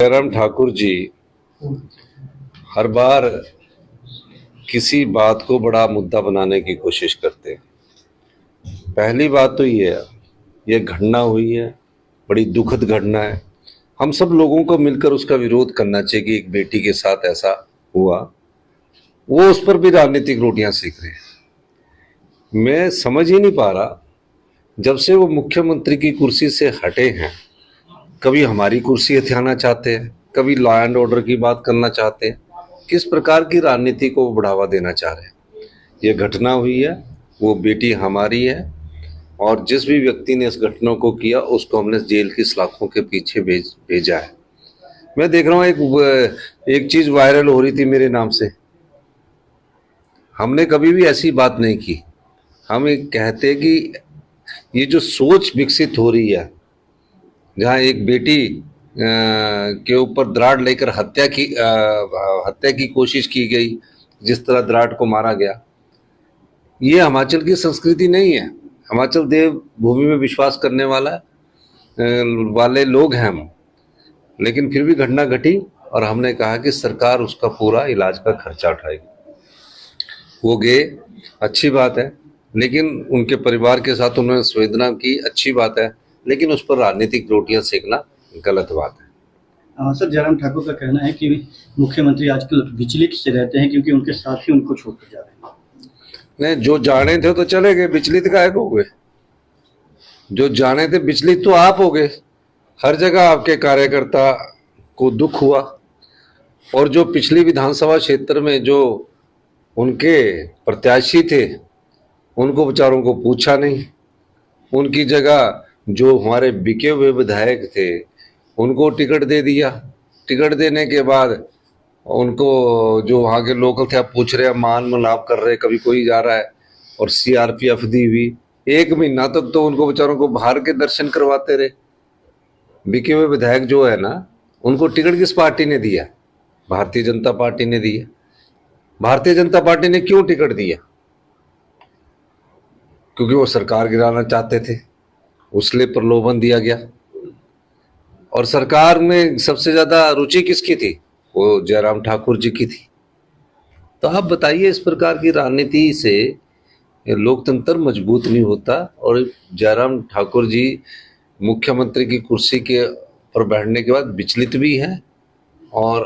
जयराम ठाकुर जी हर बार किसी बात को बड़ा मुद्दा बनाने की कोशिश करते हैं। पहली बात तो ये घटना हुई है, बड़ी दुखद घटना है। हम सब लोगों को मिलकर उसका विरोध करना चाहिए कि एक बेटी के साथ ऐसा हुआ। वो उस पर भी राजनीतिक रोटियां सेक रहे हैं। मैं समझ ही नहीं पा रहा, जब से वो मुख्यमंत्री की कुर्सी से हटे हैं, कभी हमारी कुर्सी हथियाना चाहते हैं, कभी लॉ एंड ऑर्डर की बात करना चाहते हैं। किस प्रकार की राजनीति को बढ़ावा देना चाह रहे हैं। ये घटना हुई है, वो बेटी हमारी है, और जिस भी व्यक्ति ने इस घटना को किया उसको हमने जेल की सलाखों के पीछे भेजा है। मैं देख रहा हूँ एक चीज वायरल हो रही थी मेरे नाम से। हमने कभी भी ऐसी बात नहीं की। हम एक कहते कि ये जो सोच विकसित हो रही है, जहाँ एक बेटी के ऊपर दराड़ लेकर हत्या की कोशिश की गई, जिस तरह दराड़ को मारा गया, ये हिमाचल की संस्कृति नहीं है। हिमाचल देव भूमि में विश्वास करने वाले लोग हैं हम, लेकिन फिर भी घटना घटी और हमने कहा कि सरकार उसका पूरा इलाज का खर्चा उठाएगी। वो गए, अच्छी बात है, लेकिन उनके परिवार के साथ उन्होंने संवेदना की, अच्छी बात है, लेकिन उस पर राजनीतिक रोटियां सेकना गलत बात है। सर, जयराम ठाकुर का कहना है कि मुख्यमंत्री आजकल विचलित से रहते हैं क्योंकि उनके साथी उनको छोड़कर जा रहे हैं। नहीं, जो जाने थे तो चले गए, विचलित काहे को हुए? जो जाने थे विचलित तो आप हो गए। हर जगह आपके कार्यकर्ता को दुख हुआ, और जो पिछली विधानसभा क्षेत्र में जो उनके प्रत्याशी थे उनको बेचारों को पूछा नहीं। उनकी जगह जो हमारे बिके हुए विधायक थे उनको टिकट दे दिया। टिकट देने के बाद उनको जो वहाँ के लोकल थे आप पूछ रहे हैं, मान मनाप कर रहे, कभी कोई जा रहा है, और सीआरपीएफ दी हुई। 1 महीना तक तो उनको बेचारों को बाहर के दर्शन करवाते रहे। बिके हुए विधायक जो है ना, उनको टिकट किस पार्टी ने दिया? भारतीय जनता पार्टी ने दिया। भारतीय जनता पार्टी ने क्यों टिकट दिया? क्योंकि वो सरकार गिराना चाहते थे, उसलिए प्रलोभन दिया गया। और सरकार में सबसे ज्यादा रुचि किसकी थी? वो जयराम ठाकुर जी की थी। तो आप बताइए, इस प्रकार की राजनीति से लोकतंत्र मजबूत नहीं होता। और जयराम ठाकुर जी मुख्यमंत्री की कुर्सी के पर बैठने के बाद विचलित भी हैं और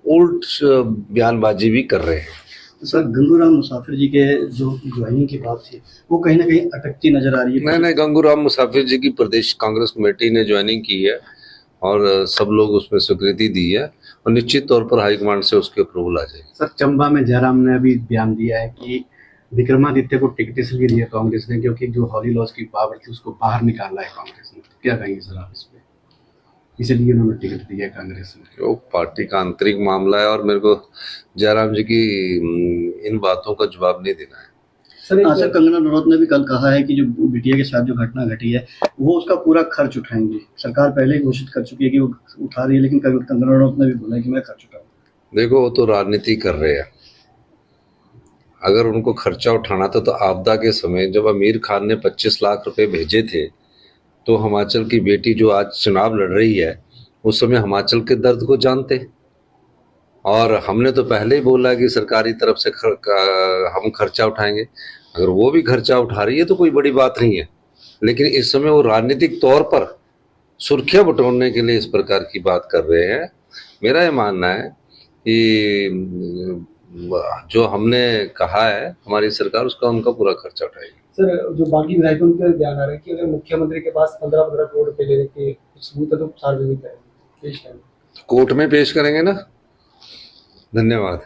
उल्ट बयानबाजी भी कर रहे हैं। सर, गंगूराम मुसाफिर जी के जो ज्वाइनिंग की बात थी वो कहीं ना कहीं अटकती नजर आ रही है। नहीं, गंगूराम मुसाफिर जी की प्रदेश कांग्रेस कमेटी ने ज्वाइनिंग की है और सब लोग उसमें स्वीकृति दी है, और निश्चित तौर पर हाईकमांड से उसके अप्रूवल आ जाएगी। सर, चंबा में जयराम ने अभी बयान दिया है कि विक्रमादित्य को टिकट इसलिए दिया कांग्रेस ने क्योंकि जो हॉली लॉज की पावर थी उसको बाहर निकाला है कांग्रेस ने। क्या कहेंगे सर आप इस पे? इसलिए उन्होंने टिकट दिया कांग्रेस ने। वो पार्टी का आंतरिक मामला है और मेरे को जयराम जी की इन बातों का जवाब नहीं देना है। सर, कंगना रनौत ने भी कल कहा है कि जो बिटिया के साथ जो घटना घटी है वो उसका पूरा खर्च उठाएंगे। सरकार पहले ही घोषित कर चुकी है कि वो उठा रही है, लेकिन कंगना रनौत ने भी बोला है कि मैं खर्च उठाऊंगा। देखो, वो तो राजनीति कर रहे हैं। अगर उनको खर्चा उठाना था तो आपदा के समय जब आमिर खान ने 25 लाख रुपए भेजे थे, तो हिमाचल की बेटी जो आज चुनाव लड़ रही है उस समय हिमाचल के दर्द को जानते। और हमने तो पहले ही बोला कि सरकारी तरफ से हम खर्चा उठाएंगे। अगर वो भी खर्चा उठा रही है तो कोई बड़ी बात नहीं है, लेकिन इस समय वो राजनीतिक तौर पर सुर्खियां बटोरने के लिए इस प्रकार की बात कर रहे हैं। मेरा ये मानना है कि जो हमने कहा है हमारी सरकार उसका उनका पूरा खर्चा उठाएगी। सर, जो बाकी विधायकों के बयान आ रहे हैं कि अगर मुख्यमंत्री के पास 15-15 करोड़ रुपए लेने के कुछ सबूत है तो सार्वजनिक करेंगे, पेश करेंगे, कोर्ट में पेश करेंगे ना। धन्यवाद।